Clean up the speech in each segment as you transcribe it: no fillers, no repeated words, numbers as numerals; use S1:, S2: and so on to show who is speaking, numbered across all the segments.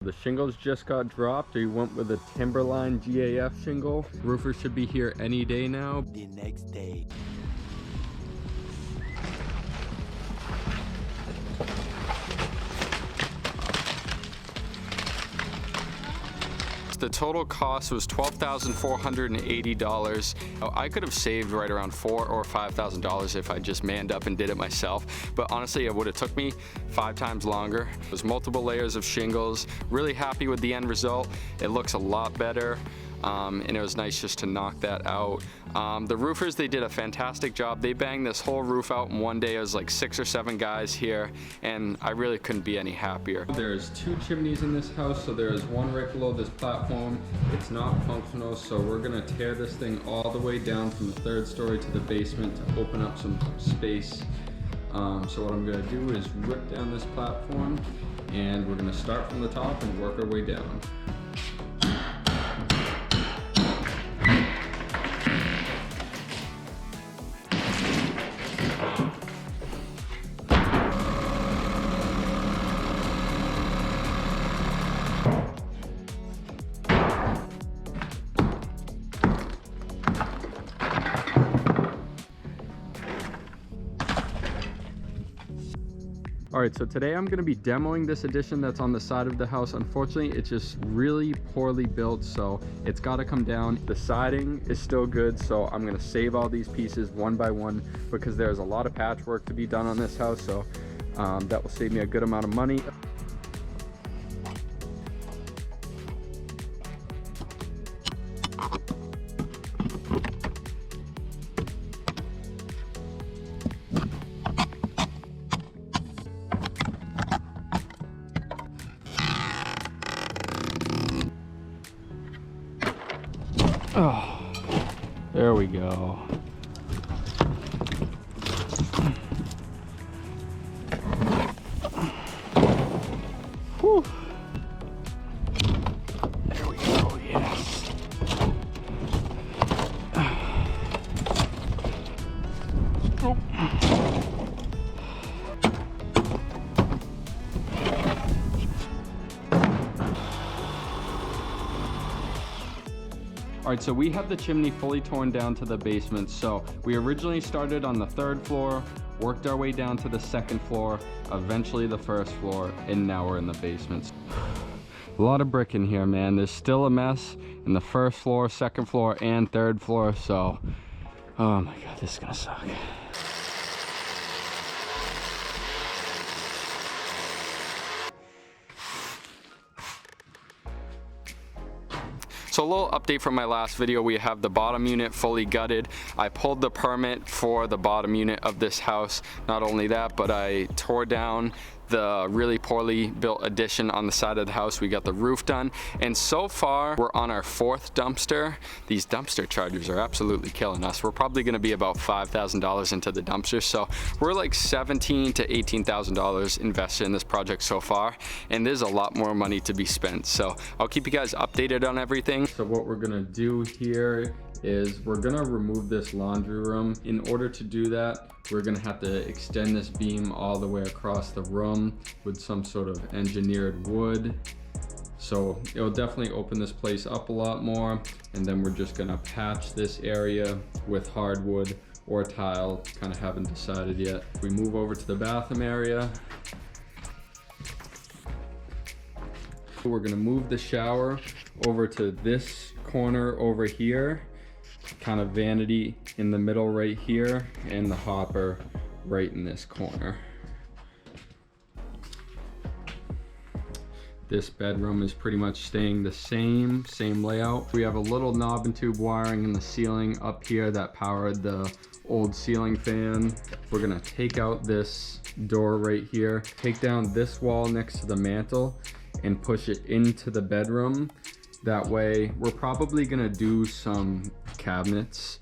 S1: The shingles just got dropped. We went with a Timberline GAF shingle. Roofer should be here any day now.
S2: The next day.
S1: The total cost was $12,480. I could have saved right around $4,000 or $5,000 if I just manned up and did it myself. But honestly, it would have took me 5 times longer. It was multiple layers of shingles. Really happy with the end result. It looks a lot better. And it was nice just to knock that out. The roofers, they did a fantastic job. They banged this whole roof out in one day. It was like 6 or 7 guys here, and I really couldn't be any happier. There's 2 chimneys in this house, so there's one right below this platform. It's not functional, so we're gonna tear this thing all the way down from the 3rd story to the basement to open up some space. So what I'm gonna do is rip down this platform, and we're gonna start from the top and work our way down. All right, so today I'm gonna be demoing this addition that's on the side of the house. Unfortunately, it's just really poorly built, so it's gotta come down. The siding is still good, so I'm gonna save all these pieces one by one because there's a lot of patchwork to be done on this house, so that will save me a good amount of money. Oh, there we go. Whew. There we go, yes. Oh. All right, so we have the chimney fully torn down to the basement. So we originally started on the 3rd floor, worked our way down to the 2nd floor, eventually the 1st floor, and now we're in the basement. A lot of brick in here, man. There's still a mess in the 1st floor, 2nd floor, and 3rd floor. So, oh my God, this is gonna suck. So a little update from my last video. We have the bottom unit fully gutted. I pulled the permit for the bottom unit of this house. Not only that, but I tore down the really poorly built addition on the side of the house. We got the roof done, and so far we're on our 4th dumpster. These dumpster charges are absolutely killing us. We're probably gonna be about $5,000 into the dumpster, so we're like $17,000 to $18,000 invested in this project so far, and there's a lot more money to be spent. So I'll keep you guys updated on everything. So what we're gonna do here is we're gonna remove this laundry room. In order to do that, we're gonna have to extend this beam all the way across the room with some sort of engineered wood. So it'll definitely open this place up a lot more. And then we're just gonna patch this area with hardwood or tile, kind of haven't decided yet. We move over to the bathroom area. We're gonna move the shower over to this corner over here. Kind of vanity in the middle right here, and the hopper right in this corner. This bedroom is pretty much staying the same layout. We have a little knob and tube wiring in the ceiling up here that powered the old ceiling fan. We're gonna take out this door right here, take down this wall next to the mantle, and push it into the bedroom. That way, we're probably gonna do some cabinets.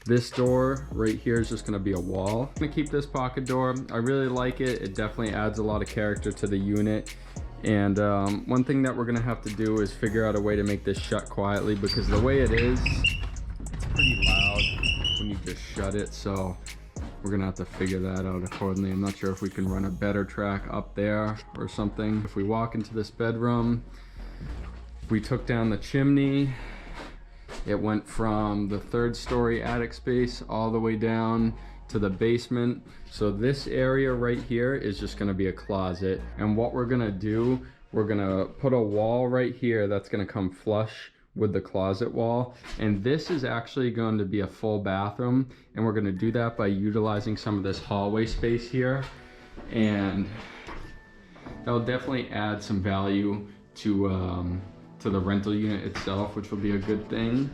S1: This door right here is just gonna be a wall. I'm gonna keep this pocket door. I really like it. It definitely adds a lot of character to the unit. And one thing that we're gonna have to do is figure out a way to make this shut quietly, because the way it is, it's pretty loud when you just shut it. So We're gonna have to figure that out accordingly. I'm not sure if we can run a better track up there or something. If we walk into this bedroom, we took down the chimney. It went from the 3rd story attic space all the way down to the basement. So this area right here is just gonna be a closet. And what we're gonna do, we're gonna put a wall right here that's gonna come flush with the closet wall. And this is actually going to be a full bathroom. And we're gonna do that by utilizing some of this hallway space here. And that'll definitely add some value to the rental unit itself, which will be a good thing.